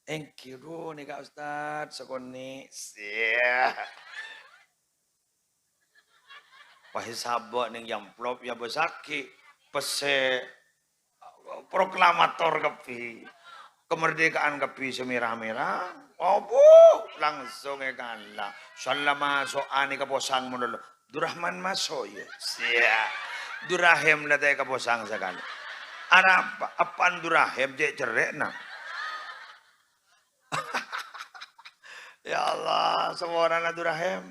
engkiru nih kak ustad sekoni sia pahisabak ning yamplop ya besaki pese proklamator kepi kemerdekaan kepi semerah-merah langsung ekala sallama soani kaposang menolo Durrahman maso ya sia Durahem latay kaposang sakali ana apan Durahem je cerek na ya Allah semua orang Durahem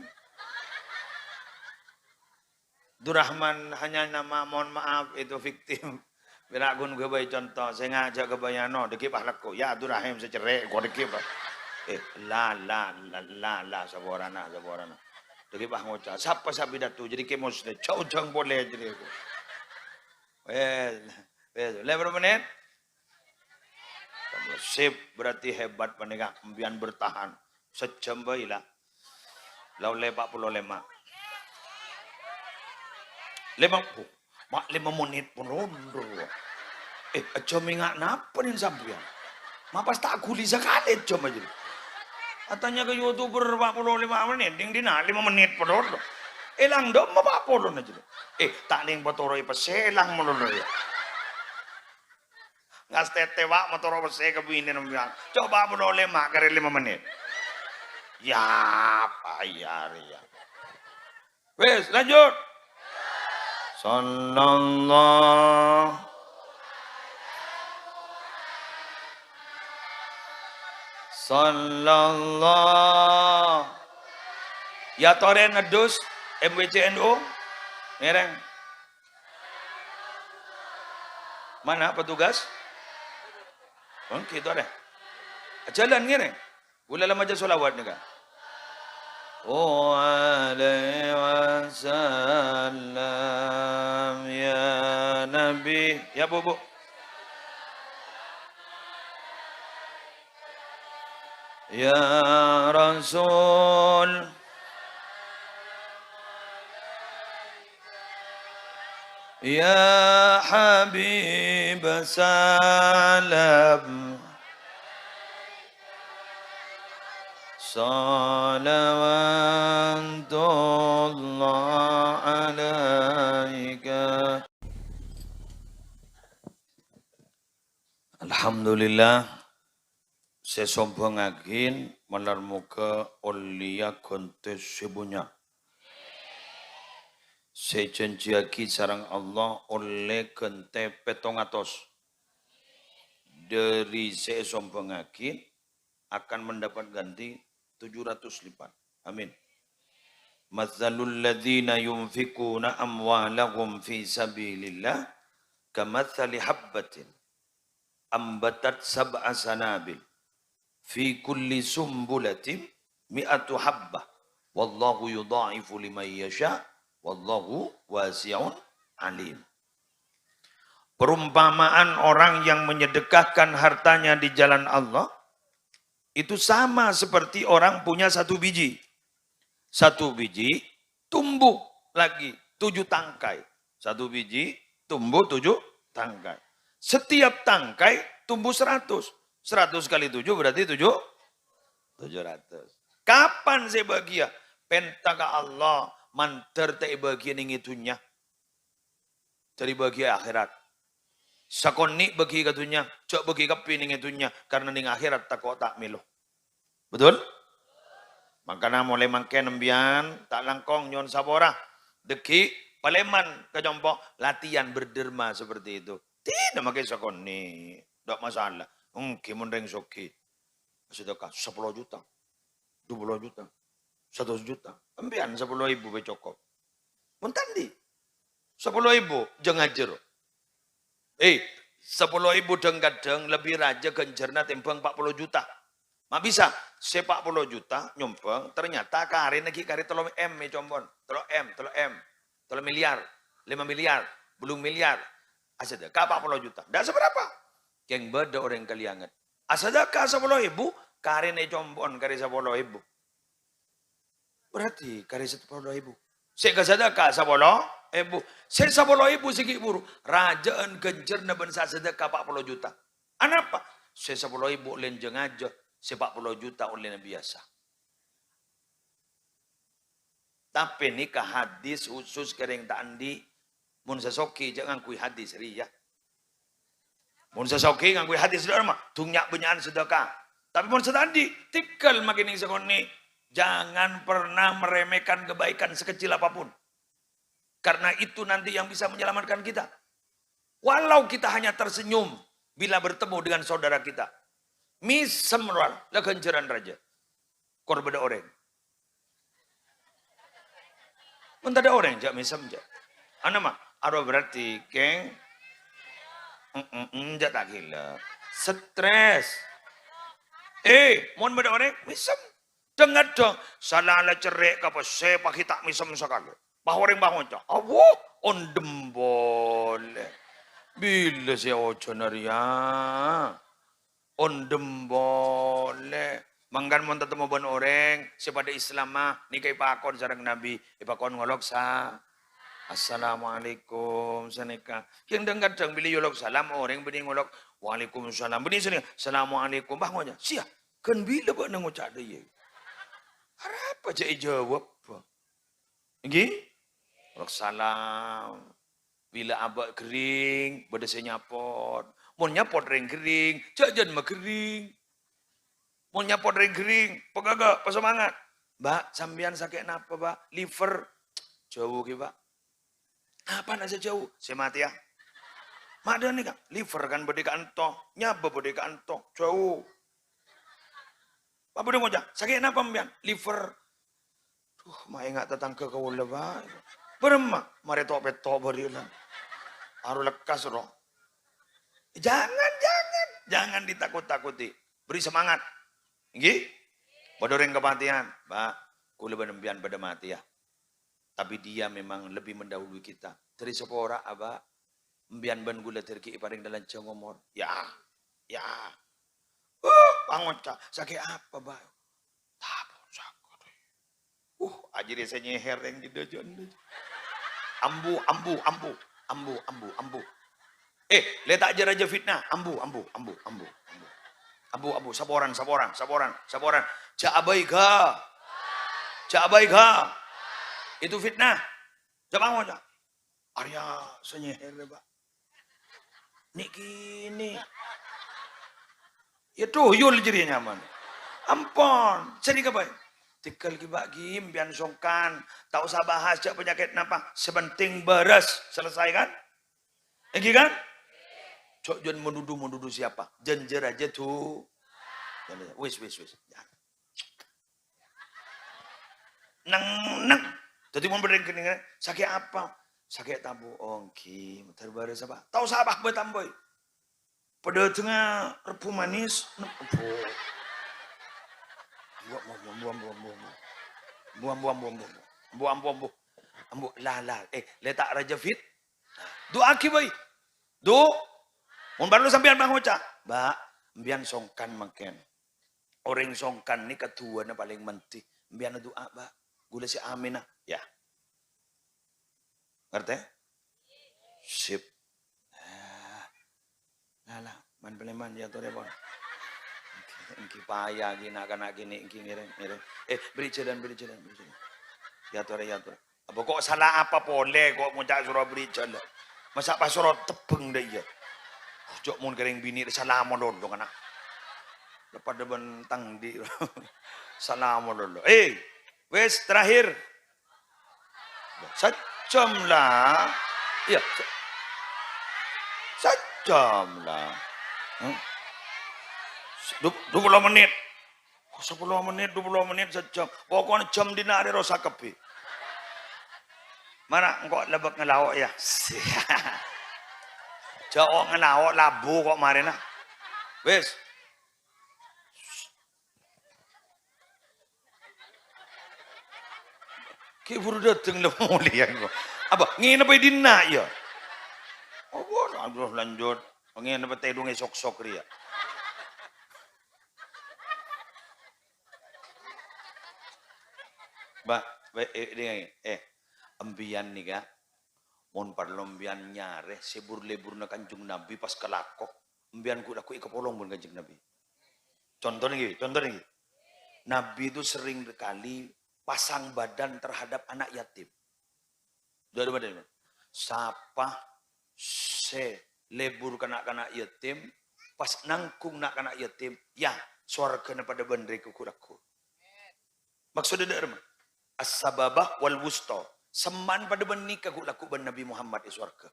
Durrahman hanya nama mohon maaf itu fiktif. Biragun gue bayi contoh, saya ngajak ke bayano, dekipah laku. Ya Durrahim secerek, gue dekipah. La saborana. Dekipah ngocah. Siapa sabi datu, jadi kemos deh. Jauh boleh jadi. Berapa menit? Sip, berarti hebat penegak pembian bertahan. Sejam bayilah. Lalu 45. 5 menit pun rondo. Aja mingak napa nih sampean. Mapas tak guli sekali aja aja. Katanya ke YouTuber 45 menit, ding dina 5 menit pun rondo. Elang dong apa pun aja. Tak ning motoroi peselang melono ya. Ngas tete wak motor pese kebinen bilang. Coba menoleh mak kare 5 menit. Ya payar ya. Wes lanjut. Sallallahu sallallahu. Ya tore ngedus MWCNU mereng. Mana petugas? Oh, gitu deh. Jalan ngene. Ulala maja solawat nih kan. Oh alaihi wasallam ya Nabi. Ya Bu. Ya Rasul. Ya Habib salam. Salawatullah alaika. Alhamdulillah sesombongagin malar muka olia kontes sebunya. Sejanjiaki sarang Allah oleh kente petongatos. Dari sesombongagin akan mendapat ganti 700 lipat. Amin. Mathalul ladzina yunfikuna amwalahum fi sabilillah kamathali habbatin ambatat sab'a sanabil fi kulli sumbulatin mi'atu habbah wallahu yudha'ifu liman yasha wallahu wasi'un alim. Perumpamaan orang yang menyedekahkan hartanya di jalan Allah itu sama seperti orang punya satu biji. Satu biji tumbuh lagi 7 tangkai. Satu biji tumbuh 7 tangkai. Setiap tangkai tumbuh 100. 100 kali 7 berarti 700. Kapan saya bahagia? Pentaka Allah manter te bahagia ning itunya. Dari bahagia akhirat. Sakoni bagi katunya, cok bagi kapi ning itunya karena ning akhirat tak tak milu. Betul? Makanya mulai mangke nembian tak langkong nyon sabora. Deki paleman kejompo latihan berderma seperti itu. Tidak makai sakoni, tidak masalah. Kimun reng soki. Sedekah 10 juta, 20 juta, 100 juta. Embian 10.000 becokop. Muntandi 10.000 jangan jero. 10.000 deng lebih raja genjerna timbang 40 juta. Mak bisa, 40 juta nyumpeng, ternyata kari lagi kari 3 M combon. 3 miliar, 5 miliar, belum miliar. Asadaka 40 juta. Tidak seberapa. Yang beda orang kaliangan. Asadaka 10.000, kari ne combon, kari 10.000. Berarti kari 10.000. Seka sedekah 10.000. Saya 10.000 segi buru. Rajaan genjer na bensa sedekah 40 juta. Anapa? Saya 10.000 lenjeng aja. Saya 40 juta oleh biasa. Tapi nikah hadis khusus kering tak andi. Mun sasoki jangan kui hadis ria. Mun sasoki ngangkui hadis dharma. Tungyak benyaan sedekah. Tapi mun setandi tikal makin ing sekoni. Jangan pernah meremehkan kebaikan sekecil apapun. Karena itu nanti yang bisa menyelamatkan kita. Walau kita hanya tersenyum bila bertemu dengan saudara kita. Misem lah kenceran raja. Korbeda orang. Mentah ada orang jak misem jak. Ana mah ada berarti keng. Jak tak gila. Stres. Mohon beda orang misem. Dengar dong, salah lah cerik kapal saya pakai tak misem sekali. Bahwa orang bangun cak, on dembol. Bila saya ojo naria, on dembol. Manggan mau tetemu ban orang, sepada Islam mah nikai pakon sarang Nabi, ipakon ngolok sa. Assalamualaikum sanika. Yang dengar dong bila yolok salam orang bini ngolok, waalaikumsalam. Bini sini, assalamualaikum bangunnya. Sia, kan bila buat ngucap dia. Apa cak jawab? Nggih? Salam. Bila abak kering, beda saya nyapot. Mau nyapot ring kering, jajan mah kering. Mau nyapot ring kering, pegagak, semangat. Mbak, sambian sakit napa, Mbak? Liver. Jauh ki, Pak. Apa nasa jauh? Saya mati ya. Mak ada nih, Kak. Liver kan berdeka antoh, nyaba berdeka antoh, jauh. Apa udah ngojak? Sakit apa mbian? Liver. Mai nggak tetangga kau lebah. Berema, mari tok petok berilah. Aru lekas roh. Jangan ditakut-takuti. Beri semangat. Nggih? Bodoreng kematian, Pak. Kula benembian pada mati ya. Tapi dia memang lebih mendahului kita. Dari sepora Abah. Mbian ban gula terki paring dalam cengomor. Ya. Pangoca. Sakit apa, Pak? Tabon sakit. Ajir saya nyeher yang di dojon. Ambu. Letak aja raja fitnah. Ambu. Saboran. Cak abaika. Itu fitnah. Jangan mau cak. Arya senyeher Pak. Niki. Ya tuyul jadi nyaman. Ampun. Sedih ke baik. Tikal kibak gim bian songkan. Tak usah bahas cak penyakit napa. Sebenting beres. Selesai kan? Ini kan? Cok jen menuduh siapa? Jenjer aja tuh. Wis. Neng. Jadi mau berdengking sakit apa? Sakit tabu ongki. Terbaris apa? Tahu sabah betamboy. Pada tengah repu manis. Buang. Lala. Letak raja fit. Doa ki boy. Mun baru sampean bang Oca. Mbak, mbian songkan makan. Orang songkan ni ketua na paling menti. Mbian doa, Mbak. Gula si Aminah. Ya. Ngerti? Sip. Lala, man peleman ya to repon. Engki payah gina kana gini engki ngiring. Beri jalan. Ya to. Apa kok salah apa boleh kok ngucap surah beri jalan. Masa pas surah tebeng dah iya. Jok mun kering bini salam dulu anak. Lepas ada bentang di salam dulu. Wes terakhir. Sejam lah. Iya. Sejam lah. 20 menit. 10 menit sejam. Pokoknya jam dina ada rosa kepi. Mana engkau lebek ngelawak ya? Jauh ngelawak labu kok marina. Wes. Ki buru dateng lo mulia kok. Apa? Ngene apa dina ya? Oh, aduh lanjut. Ngene apa tedung sok ria. Ambian nih kak. Mon parlombian nyare sebur-lebur na kanjung Nabi pas kelakok. Ambian ku laku ikapolong pun kanjung Nabi. Contoh nih. Nabi itu sering kali pasang badan terhadap anak yatim. Dari badan. Sapa lebur kanak-kanak yatim. Pas nangkung nak-kanak yatim. Ya, suarga pada bandri kukuraku. Maksudnya dari mana? As-sababah wal wusta. Seman pada benih kaguk laku ban Nabi Muhammad di surga.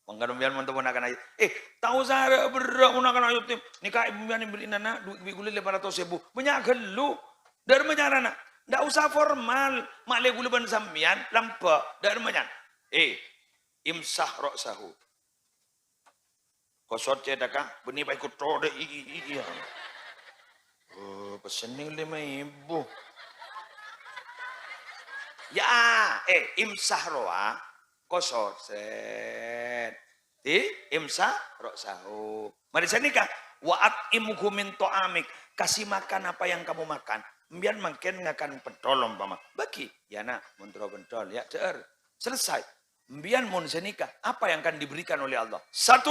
Mangkano bian mantu nak ayat. Tahu saya berak nak ayat tim. Nikah ibu bian beli nana duit gula 500.000. Banyak gelu. Dari mana nak? Ndak usah formal. Mak le gula ban sambian lampa. Dari mana? Imsah ra'sahu. Kosot cedakah? Benih baik kuto de iya. Pesening 5.000. Ya, imsah roa kosor set. Imsah ra'sahu. Mari saya nikah. Wa'at imuhu min to'amik. Kasih makan apa yang kamu makan. Mbian makin ngakan pentol umpama. Bagi. Ya nak, muntro pentol. Ya, cer. Selesai. Mbian mun senikah. Apa yang akan diberikan oleh Allah? 1.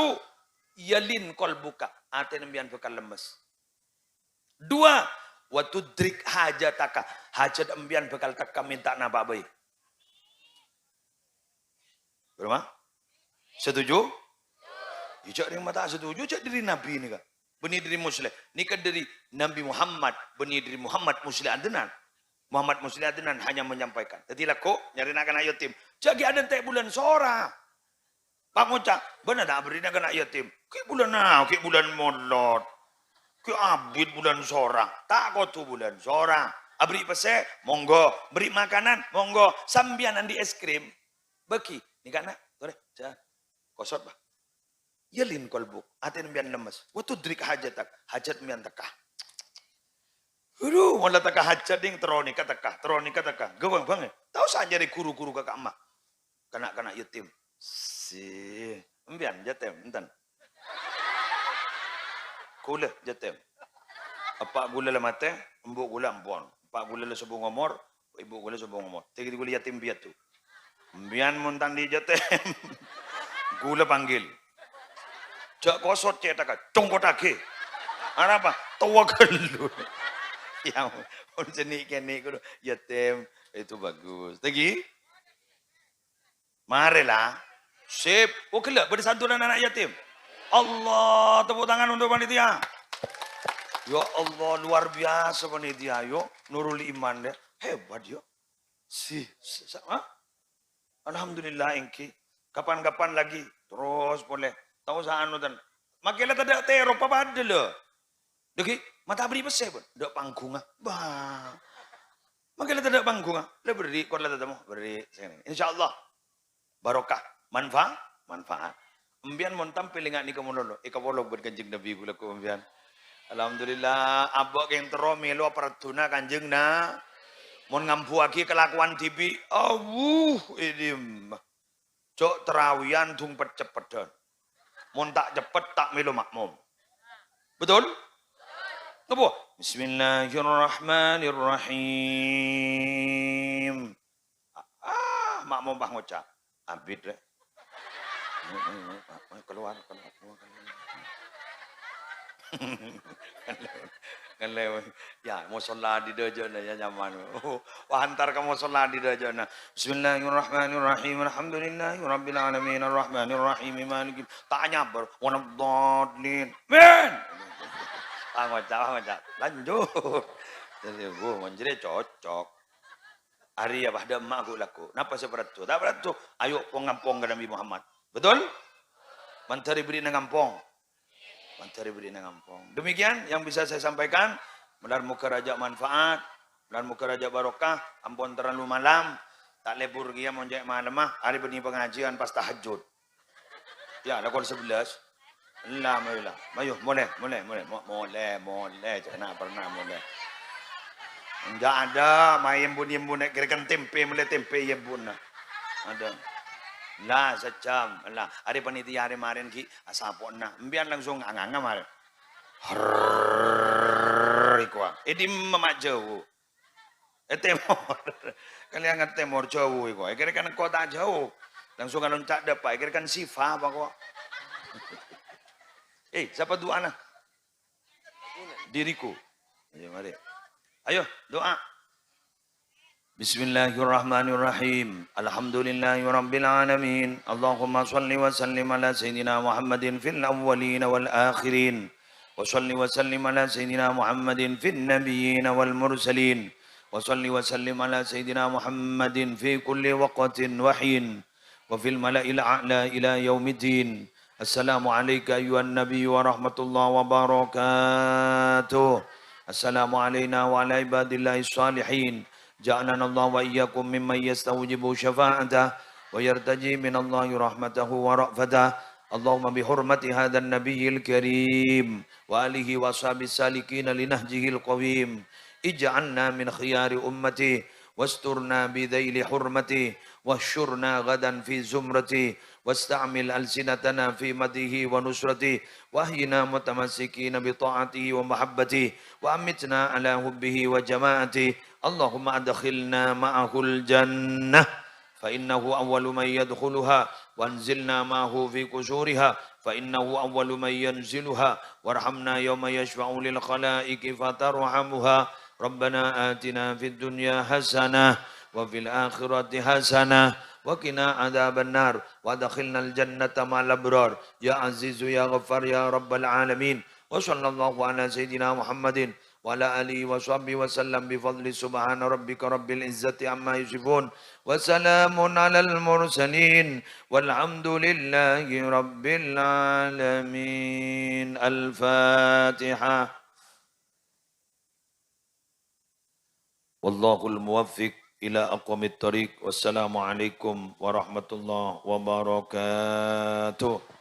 Yalin kolbuka. Hati mbian bekal lemes. 2. Watudrik hajataka. Hajat embian bekal teka minta napa baik. Berapa? Setuju? Cak yang mata setuju, cak diri Nabi ini kak. Benih diri Muslim. Ini kan dari Nabi Muhammad. Benih diri Muhammad Muslim adenan. Muhammad Muslim adenan hanya menyampaikan. Jadi lah kok nyari nak anak yatim. Jadi ada tek bulan sora. Pak Ngocak, benar tak beri nak anak yatim. Ke bulan molot. Ke abid bulan sorang, tak kau tu bulan sorang. Abri pese, monggo. Beri makanan, monggo. Sambianan di es krim. Beki, ni kana, tore, ja, kosot bah. Yelin kolbuk, atin bian lemes. Waktu drik hajatak, hajat mian tekah. Aduh, wala tekah hajat ding teronika tekah. Gawang banget. Tahu saja di guru-guru kakak emak. Kanak-kanak yatim. Si, embian jatem, enten. Gula jatem. Apa gula lah mate, embuk gula ampun. Apa gula lah sebung ngomor, ibu gula sebung ngomor. Tiga gula yatim biat tu. Embian montan di jatem. Gula panggil. Jak kosot cek takak, congkot ake. Apa? Tawa gelu. Yang jenik kene kudu yatim itu bagus. Lagi? Marilah. Sip. Oh kelak bersantunan anak yatim. Allah, tepuk tangan untuk panitia. Ya Allah, luar biasa panitia. Yo, Nurul Iman deh. Hebat yo. Alhamdulillah engki. Kapan-kapan lagi terus boleh. Tahu sa anu dan makilah tidak teror apa ada lo. Deki mata beri pesai pun. Dak panggung ah. Bah. Makilah tidak panggung ah. Le beri kau lah tetamu beri. Insyaallah barokah manfaat. Embian montam pelingat ni kamu lolo. Ika bolok berkanjeng Nabi gula ko embian. Alhamdulillah abok yang tero melo pratuna kanjeng na. Mon ngampu lagi kelakuan TV. Idim. Cok terawian tung cepet-cepetan. Mon tak cepet tak melo makmum. Betul? Apa? Bismillahirrahmanirrahim. Makmum bah ngocak. Abid deh. Keluar. Kan ya mau sholat di dojona ya nyaman. Wah hantar kamu sholat di dojona. Bismillahirrahmanirrahim. Alhamdulillahirabbil alamin arrahmanirrahim maliki. Tanya ber wanadhdallin. Men. Ngocak. Lanjut. Jadi gua menjadi cocok. Hari ya pada emak aku laku. Napa seperti itu? Tak berat tu. Ayo pengampung ke Nabi Muhammad. Betul? Menteri beri ngampung. Demikian yang bisa saya sampaikan. Mudah-mudahan raja manfaat, mudah-mudahan raja barokah. Ampun terlalu malam, tak lebur dia monjek malam hari ini pengajian pas tahajud. Ya, lakon 11. Alhamdulillah. Mayu, boleh. Jangan pernah boleh. Enggak ada, main bun kira-kira tempe yembun. Ada. Lah secam lah hari panitia hari kemarin ki asapon na mbian langsung anganga mar ikwa edim mamajau temor kalian ngat temor jauh ikwa kira kan kota jauh langsung kan loncat dapat kira kan sifa apa kok siapa doa na diriku ayo mari ayo doa. Bismillahirrahmanirrahim. Alhamdulillahirabbil alamin. Allahumma shalli wa sallim ala sayyidina Muhammadin fil awwalin wal akhirin. Wa shalli wa sallim ala sayyidina Muhammadin fil nabiyyin wal mursalin. Wa shalli wa sallim ala sayyidina Muhammadin fi kulli waqtin wa hin. Wa fil mala'il a'la ila yaumiddin. Assalamu alayka ayyuhan nabiy wa rahmatullahi wa barakatuh. Assalamu alayna wa ala ibadillahi salihin. جعلنا الله وإياكم ممن يستوجب شفاعته ويرتجي من الله رحمته ورأفته اللهم بحرمة هذا النبي الكريم وآله وصحبه السالكين لنهجه القويم اجعلنا من خيار أمته واسترنا بذيل حرمته واحشرنا غدا في زمرته واستعمل ألسنتنا في مديه ونصرته واهينا متمسكين بطاعته ومحبته وأمتنا على حبه وجماعته اللهم أدخلنا معه الجنة فإنه أول من يدخلها وانزلنا معه في قشورها فإنه أول من ينزلها وارحمنا يوم يشفع للخلائق فترحمها ربنا آتنا في الدنيا حسنة وفي الآخرة حسنة وقنا عذاب النار وادخلنا الجنة مع الأبرار يا عزيز يا غفار يا رب العالمين وصلى الله على سيدنا محمد وعلى آله وصحبه وسلم بفضل سبحان ربك رب العزة عما يصفون وسلام على المرسلين والحمد لله رب العالمين. الفاتحة. Wallahul muwaffiq ila aqwamit thariq. Wassalamualaikum warahmatullahi wabarakatuh.